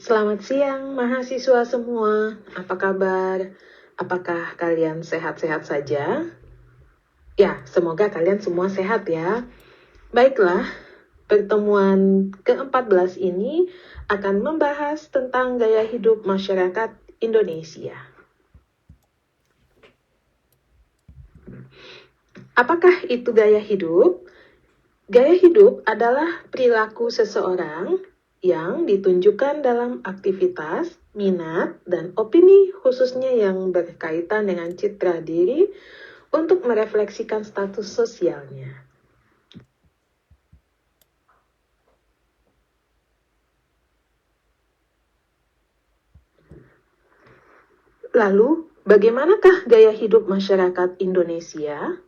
Selamat siang mahasiswa semua, apa kabar? Apakah kalian sehat-sehat saja? Ya, semoga kalian semua sehat ya. Baiklah, pertemuan ke-14 ini akan membahas tentang gaya hidup masyarakat Indonesia. Apakah itu gaya hidup? Gaya hidup adalah perilaku seseorang yang ditunjukkan dalam aktivitas, minat, dan opini khususnya yang berkaitan dengan citra diri untuk merefleksikan status sosialnya. Lalu, bagaimanakah gaya hidup masyarakat Indonesia?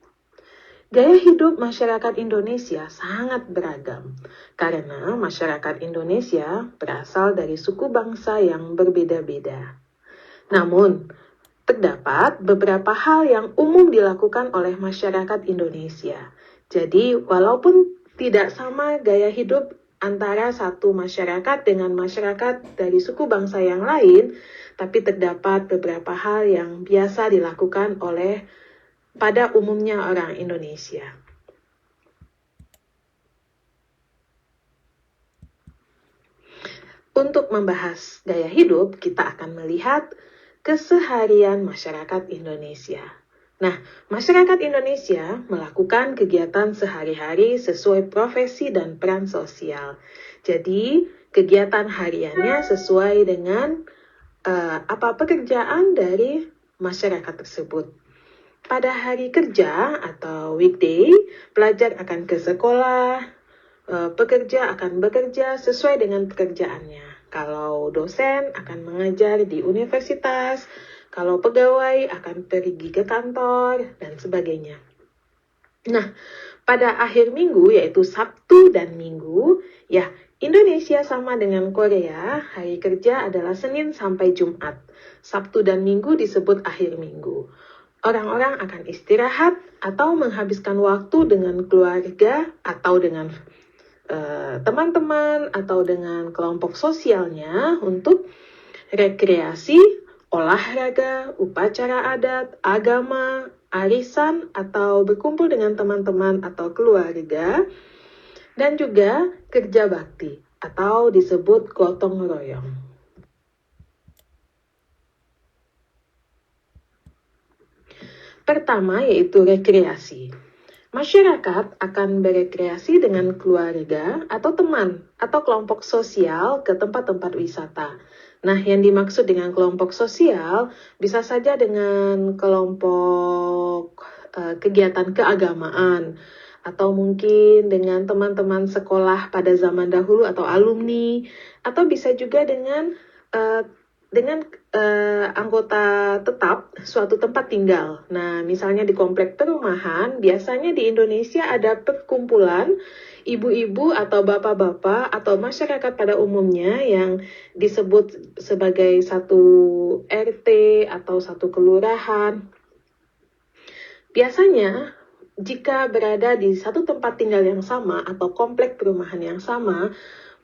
Gaya hidup masyarakat Indonesia sangat beragam, karena masyarakat Indonesia berasal dari suku bangsa yang berbeda-beda. Namun, terdapat beberapa hal yang umum dilakukan oleh masyarakat Indonesia. Jadi, walaupun tidak sama gaya hidup antara satu masyarakat dengan masyarakat dari suku bangsa yang lain, tapi terdapat beberapa hal yang biasa dilakukan oleh pada umumnya orang Indonesia. Untuk membahas gaya hidup, kita akan melihat keseharian masyarakat Indonesia. Nah, masyarakat Indonesia melakukan kegiatan sehari-hari sesuai profesi dan peran sosial. Jadi, kegiatan hariannya sesuai dengan apa pekerjaan dari masyarakat tersebut. Pada hari kerja atau weekday, pelajar akan ke sekolah, pekerja akan bekerja sesuai dengan pekerjaannya. Kalau dosen akan mengajar di universitas, kalau pegawai akan pergi ke kantor, dan sebagainya. Nah, pada akhir minggu, yaitu Sabtu dan Minggu, ya, Indonesia sama dengan Korea, hari kerja adalah Senin sampai Jumat. Sabtu dan Minggu disebut akhir minggu. Orang-orang akan istirahat atau menghabiskan waktu dengan keluarga atau dengan teman-teman atau dengan kelompok sosialnya untuk rekreasi, olahraga, upacara adat, agama, arisan, atau berkumpul dengan teman-teman atau keluarga, dan juga kerja bakti atau disebut gotong royong. Pertama yaitu rekreasi. Masyarakat akan berekreasi dengan keluarga atau teman atau kelompok sosial ke tempat-tempat wisata. Nah, yang dimaksud dengan kelompok sosial bisa saja dengan kelompok kegiatan keagamaan atau mungkin dengan teman-teman sekolah pada zaman dahulu atau alumni, atau bisa juga dengan anggota tetap suatu tempat tinggal. Nah, misalnya di komplek perumahan, biasanya di Indonesia ada perkumpulan ibu-ibu atau bapak-bapak atau masyarakat pada umumnya yang disebut sebagai satu RT atau satu kelurahan. Biasanya, jika berada di satu tempat tinggal yang sama atau komplek perumahan yang sama,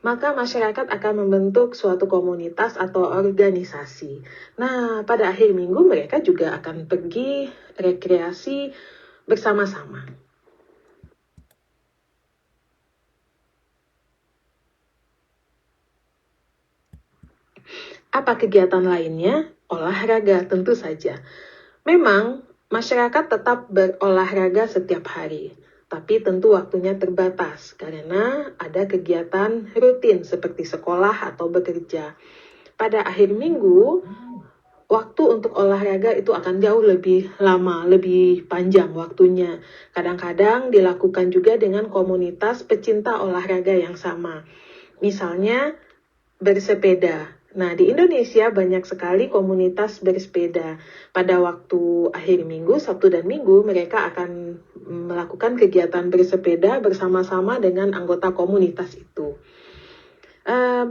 maka masyarakat akan membentuk suatu komunitas atau organisasi. Nah, pada akhir minggu mereka juga akan pergi rekreasi bersama-sama. Apa kegiatan lainnya? Olahraga tentu saja. Memang, masyarakat tetap berolahraga setiap hari. Tapi tentu waktunya terbatas karena ada kegiatan rutin seperti sekolah atau bekerja. Pada akhir minggu, waktu untuk olahraga itu akan jauh lebih lama, lebih panjang waktunya. Kadang-kadang dilakukan juga dengan komunitas pecinta olahraga yang sama. Misalnya bersepeda. Nah, di Indonesia banyak sekali komunitas bersepeda. Pada waktu akhir minggu, Sabtu dan Minggu, mereka akan melakukan kegiatan bersepeda bersama-sama dengan anggota komunitas itu.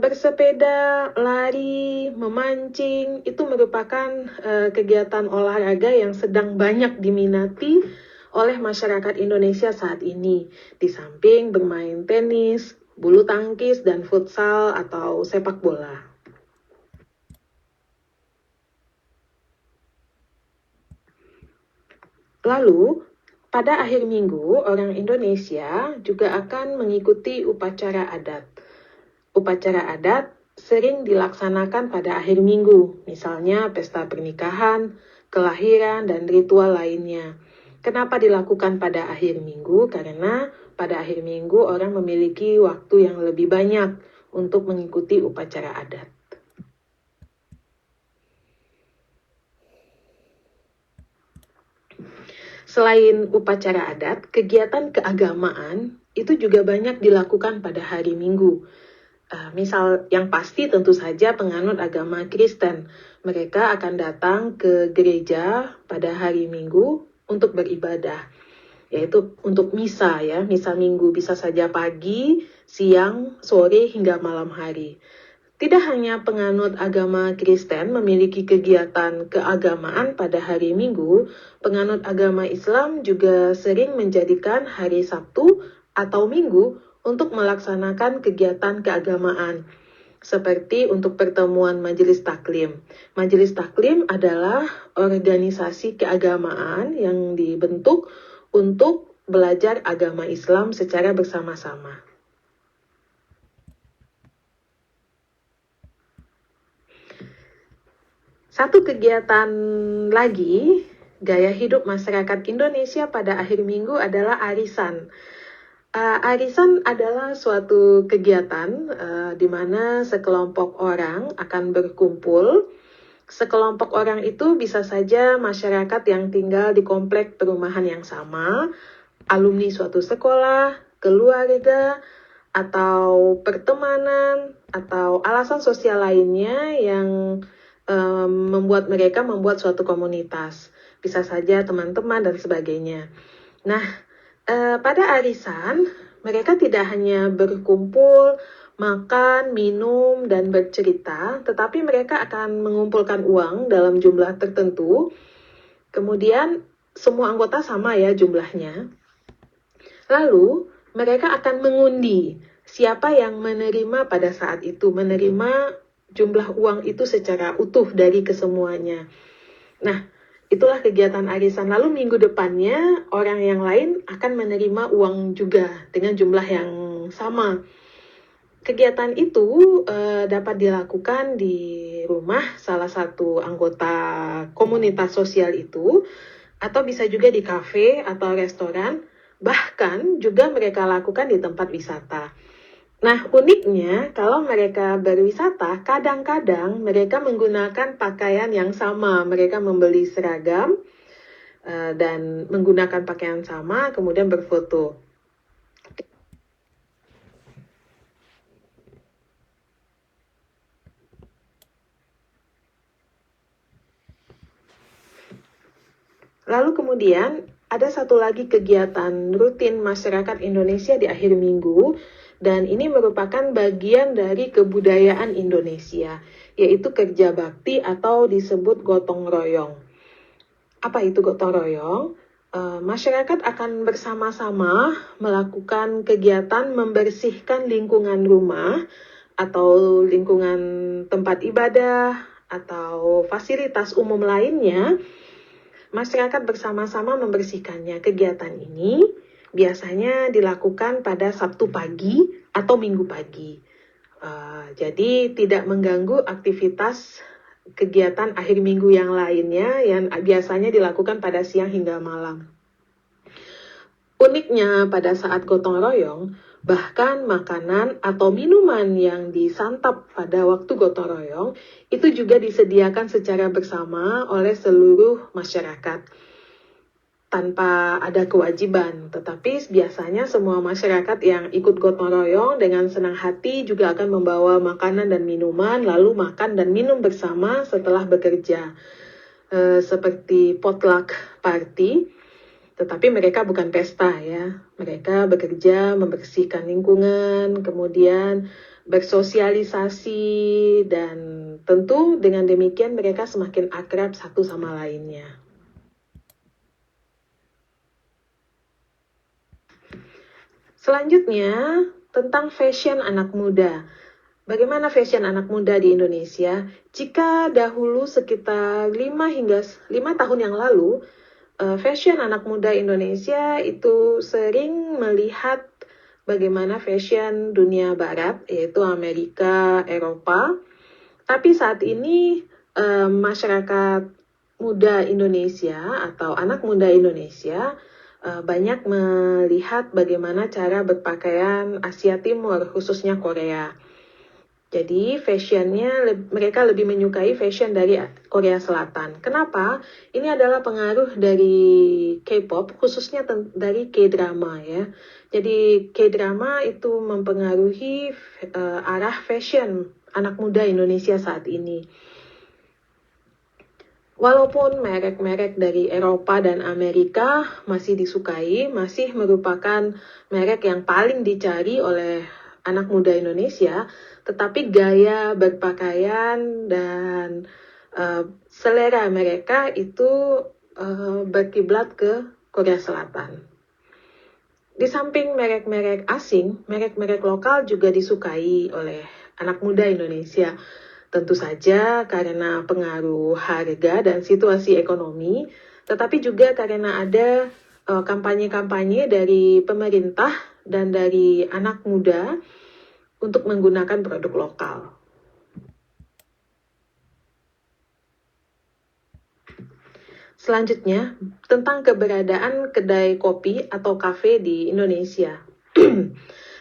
Bersepeda, lari, memancing, itu merupakan kegiatan olahraga yang sedang banyak diminati oleh masyarakat Indonesia saat ini. Di samping bermain tenis, bulu tangkis, dan futsal atau sepak bola. Lalu, pada akhir minggu, orang Indonesia juga akan mengikuti upacara adat. Upacara adat sering dilaksanakan pada akhir minggu, misalnya pesta pernikahan, kelahiran, dan ritual lainnya. Kenapa dilakukan pada akhir minggu? Karena pada akhir minggu orang memiliki waktu yang lebih banyak untuk mengikuti upacara adat. Selain upacara adat, kegiatan keagamaan itu juga banyak dilakukan pada hari Minggu. Misal yang pasti tentu saja penganut agama Kristen. Mereka akan datang ke gereja pada hari Minggu untuk beribadah, yaitu untuk misa ya, misa Minggu bisa saja pagi, siang, sore hingga malam hari. Tidak hanya penganut agama Kristen memiliki kegiatan keagamaan pada hari Minggu, penganut agama Islam juga sering menjadikan hari Sabtu atau Minggu untuk melaksanakan kegiatan keagamaan, seperti untuk pertemuan Majelis Taklim. Majelis Taklim adalah organisasi keagamaan yang dibentuk untuk belajar agama Islam secara bersama-sama. Satu kegiatan lagi, gaya hidup masyarakat Indonesia pada akhir minggu adalah arisan. Arisan adalah suatu kegiatan di mana sekelompok orang akan berkumpul. Sekelompok orang itu bisa saja masyarakat yang tinggal di komplek perumahan yang sama, alumni suatu sekolah, keluarga, atau pertemanan, atau alasan sosial lainnya yang membuat mereka membuat suatu komunitas. Bisa saja teman-teman dan sebagainya. Nah, pada arisan, mereka tidak hanya berkumpul, makan, minum, dan bercerita, tetapi mereka akan mengumpulkan uang dalam jumlah tertentu. Kemudian, semua anggota sama ya jumlahnya. Lalu, mereka akan mengundi siapa yang menerima pada saat itu, menerima jumlah uang itu secara utuh dari kesemuanya. Nah, itulah kegiatan arisan. Lalu minggu depannya orang yang lain akan menerima uang juga dengan jumlah yang sama. Kegiatan itu dapat dilakukan di rumah salah satu anggota komunitas sosial itu, atau bisa juga di kafe atau restoran, bahkan juga mereka lakukan di tempat wisata. Nah, uniknya kalau mereka berwisata, kadang-kadang mereka menggunakan pakaian yang sama. Mereka membeli seragam dan menggunakan pakaian sama, kemudian berfoto. Lalu kemudian ada satu lagi kegiatan rutin masyarakat Indonesia di akhir minggu, dan ini merupakan bagian dari kebudayaan Indonesia, yaitu kerja bakti atau disebut gotong royong. Apa itu gotong royong? Masyarakat akan bersama-sama melakukan kegiatan membersihkan lingkungan rumah atau lingkungan tempat ibadah atau fasilitas umum lainnya. Masyarakat bersama-sama membersihkannya. Kegiatan ini biasanya dilakukan pada Sabtu pagi atau Minggu pagi. Jadi tidak mengganggu aktivitas kegiatan akhir minggu yang lainnya yang biasanya dilakukan pada siang hingga malam. Uniknya pada saat gotong royong, bahkan makanan atau minuman yang disantap pada waktu gotong royong itu juga disediakan secara bersama oleh seluruh masyarakat tanpa ada kewajiban, tetapi biasanya semua masyarakat yang ikut gotong royong dengan senang hati juga akan membawa makanan dan minuman, lalu makan dan minum bersama setelah bekerja, seperti potluck party, tetapi mereka bukan pesta ya, mereka bekerja membersihkan lingkungan, kemudian bersosialisasi, dan tentu dengan demikian mereka semakin akrab satu sama lainnya. Selanjutnya, tentang fashion anak muda. Bagaimana fashion anak muda di Indonesia? Jika dahulu sekitar 5 tahun yang lalu, fashion anak muda Indonesia itu sering melihat bagaimana fashion dunia barat, yaitu Amerika, Eropa. Tapi saat ini masyarakat muda Indonesia atau anak muda Indonesia banyak melihat bagaimana cara berpakaian Asia Timur, khususnya Korea. Jadi mereka lebih menyukai fashion dari Korea Selatan. Kenapa? Ini adalah pengaruh dari K-pop, khususnya dari K-drama ya. Jadi K-drama itu mempengaruhi arah fashion anak muda Indonesia saat ini. Walaupun merek-merek dari Eropa dan Amerika masih disukai, masih merupakan merek yang paling dicari oleh anak muda Indonesia, tetapi gaya berpakaian dan selera mereka itu berkiblat ke Korea Selatan. Di samping merek-merek asing, merek-merek lokal juga disukai oleh anak muda Indonesia. Tentu saja karena pengaruh harga dan situasi ekonomi, tetapi juga karena ada kampanye-kampanye dari pemerintah dan dari anak muda untuk menggunakan produk lokal. Selanjutnya, tentang keberadaan kedai kopi atau kafe di Indonesia.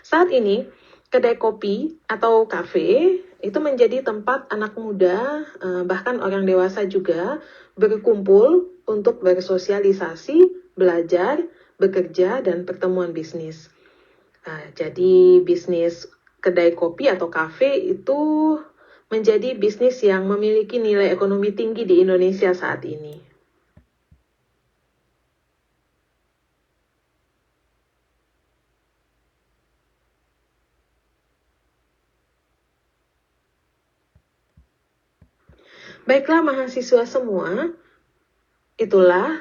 Saat ini, kedai kopi atau kafe itu menjadi tempat anak muda, bahkan orang dewasa juga, berkumpul untuk bersosialisasi, belajar, bekerja, dan pertemuan bisnis. Jadi bisnis kedai kopi atau kafe itu menjadi bisnis yang memiliki nilai ekonomi tinggi di Indonesia saat ini. Baiklah mahasiswa semua, itulah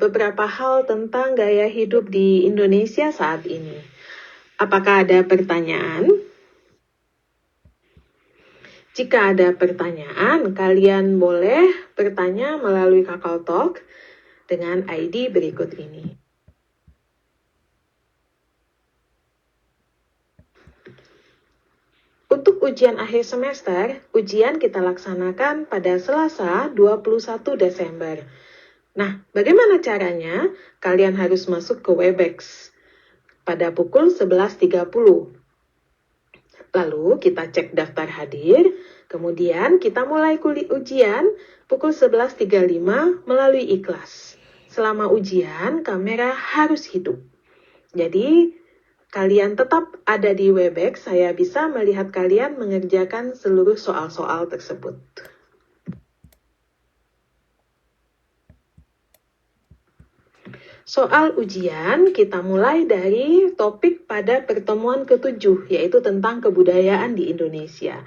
beberapa hal tentang gaya hidup di Indonesia saat ini. Apakah ada pertanyaan? Jika ada pertanyaan, kalian boleh bertanya melalui Kakao Talk dengan ID berikut ini. Untuk ujian akhir semester, ujian kita laksanakan pada Selasa 21 Desember. Nah, bagaimana caranya? Kalian harus masuk ke Webex pada pukul 11.30. Lalu kita cek daftar hadir, kemudian kita mulai ujian pukul 11.35 melalui Ikhlas. Selama ujian, kamera harus hidup. Jadi, kalian tetap ada di Webex, saya bisa melihat kalian mengerjakan seluruh soal-soal tersebut. Soal ujian, kita mulai dari topik pada pertemuan ke-7, yaitu tentang kebudayaan di Indonesia.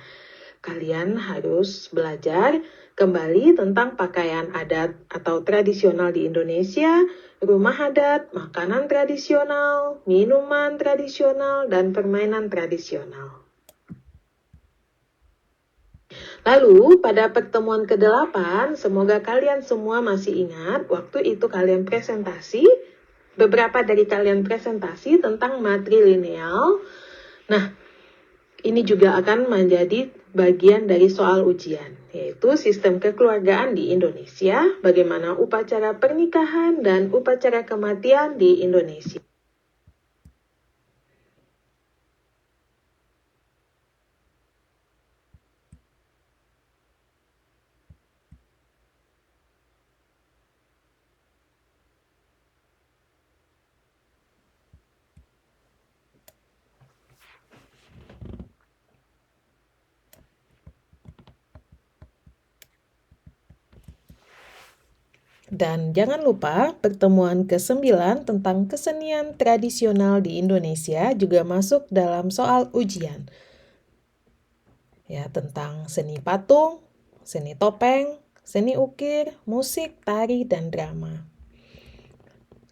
Kalian harus belajar kembali tentang pakaian adat atau tradisional di Indonesia, rumah adat, makanan tradisional, minuman tradisional, dan permainan tradisional. Lalu, pada pertemuan ke-8, semoga kalian semua masih ingat, waktu itu kalian presentasi, beberapa dari kalian presentasi tentang matrilineal. Nah, ini juga akan menjadi bagian dari soal ujian, yaitu sistem kekeluargaan di Indonesia, bagaimana upacara pernikahan dan upacara kematian di Indonesia. Dan jangan lupa pertemuan ke-9 tentang kesenian tradisional di Indonesia juga masuk dalam soal ujian. Ya, tentang seni patung, seni topeng, seni ukir, musik, tari, dan drama.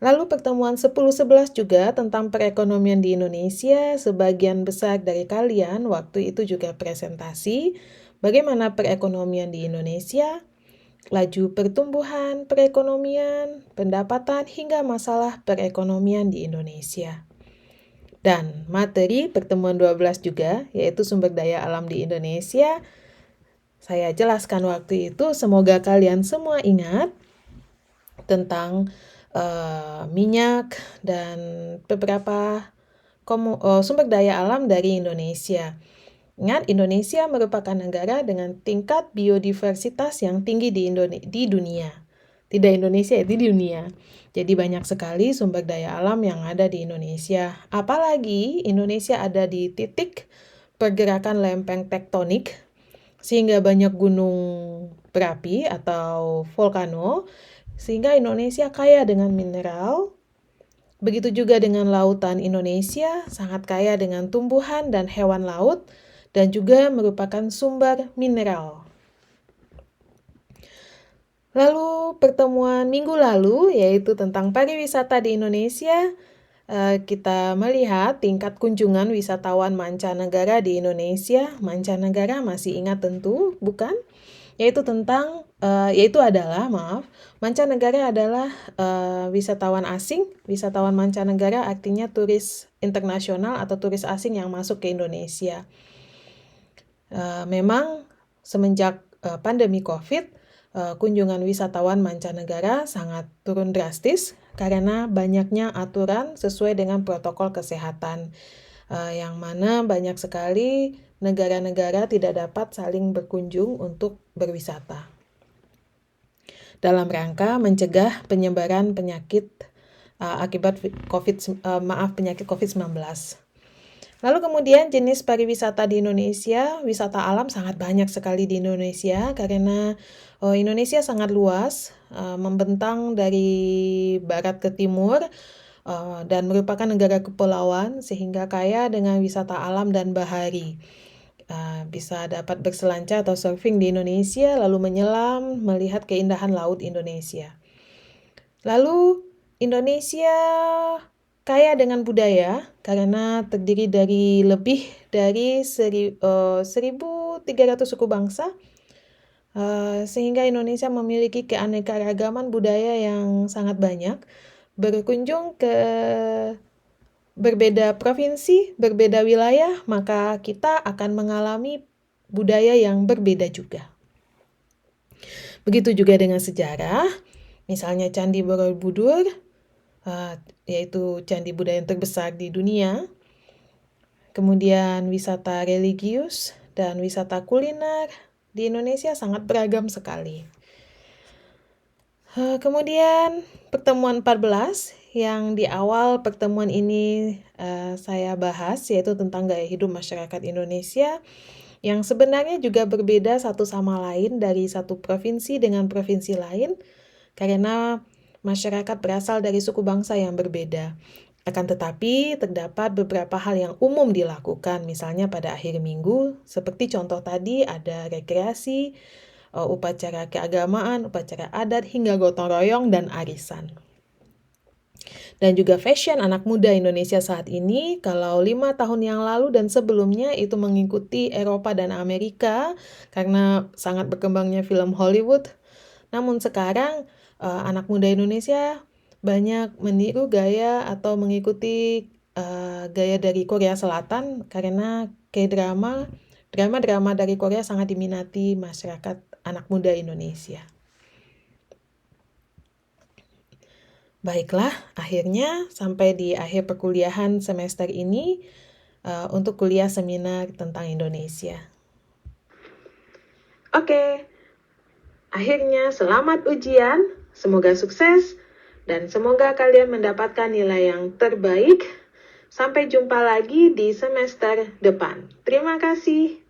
Lalu pertemuan 10-11 juga tentang perekonomian di Indonesia. Sebagian besar dari kalian waktu itu juga presentasi bagaimana perekonomian di Indonesia. laju pertumbuhan perekonomian, pendapatan, hingga masalah perekonomian di Indonesia. Dan materi pertemuan 12 juga, yaitu sumber daya alam di Indonesia, saya jelaskan waktu itu. Semoga kalian semua ingat tentang minyak dan beberapa sumber daya alam dari Indonesia. Ingat, Indonesia merupakan negara dengan tingkat biodiversitas yang tinggi di dunia. Tidak Indonesia, itu di dunia. Jadi banyak sekali sumber daya alam yang ada di Indonesia. Apalagi Indonesia ada di titik pergerakan lempeng tektonik, sehingga banyak gunung berapi atau volcano, sehingga Indonesia kaya dengan mineral. Begitu juga dengan lautan Indonesia, sangat kaya dengan tumbuhan dan hewan laut, dan juga merupakan sumber mineral. Lalu pertemuan minggu lalu, yaitu tentang pariwisata di Indonesia, kita melihat tingkat kunjungan wisatawan mancanegara di Indonesia. Mancanegara masih ingat tentu, bukan? Mancanegara adalah wisatawan asing. Wisatawan mancanegara artinya turis internasional atau turis asing yang masuk ke Indonesia. Memang semenjak pandemi COVID, kunjungan wisatawan mancanegara sangat turun drastis karena banyaknya aturan sesuai dengan protokol kesehatan, yang mana banyak sekali negara-negara tidak dapat saling berkunjung untuk berwisata dalam rangka mencegah penyebaran penyakit akibat penyakit COVID-19. Lalu kemudian jenis pariwisata di Indonesia, wisata alam sangat banyak sekali di Indonesia karena Indonesia sangat luas, membentang dari barat ke timur, dan merupakan negara kepulauan sehingga kaya dengan wisata alam dan bahari. Bisa dapat berselancar atau surfing di Indonesia, lalu menyelam, melihat keindahan laut Indonesia. Lalu Indonesia kaya dengan budaya karena terdiri dari lebih dari 1.300 suku bangsa, sehingga Indonesia memiliki keanekaragaman budaya yang sangat banyak. Berkunjung ke berbeda provinsi, berbeda wilayah, maka kita akan mengalami budaya yang berbeda juga. Begitu juga dengan sejarah, misalnya Candi Borobudur, yaitu candi budaya yang terbesar di dunia. Kemudian wisata religius dan wisata kuliner di Indonesia sangat beragam sekali. Kemudian pertemuan 14 yang di awal pertemuan ini saya bahas, yaitu tentang gaya hidup masyarakat Indonesia yang sebenarnya juga berbeda satu sama lain dari satu provinsi dengan provinsi lain karena masyarakat berasal dari suku bangsa yang berbeda. Akan tetapi terdapat beberapa hal yang umum dilakukan, misalnya pada akhir minggu, seperti contoh tadi ada rekreasi, upacara keagamaan, upacara adat, hingga gotong royong dan arisan. Dan juga fashion anak muda Indonesia saat ini, kalau 5 tahun yang lalu dan sebelumnya itu mengikuti Eropa dan Amerika karena sangat berkembangnya film Hollywood. Namun sekarang anak muda Indonesia banyak meniru gaya atau mengikuti gaya dari Korea Selatan karena drama dari Korea sangat diminati masyarakat anak muda Indonesia. Baiklah, akhirnya sampai di akhir perkuliahan semester ini untuk kuliah seminar tentang Indonesia. Oke, akhirnya selamat ujian, semoga sukses, dan semoga kalian mendapatkan nilai yang terbaik. Sampai jumpa lagi di semester depan. Terima kasih.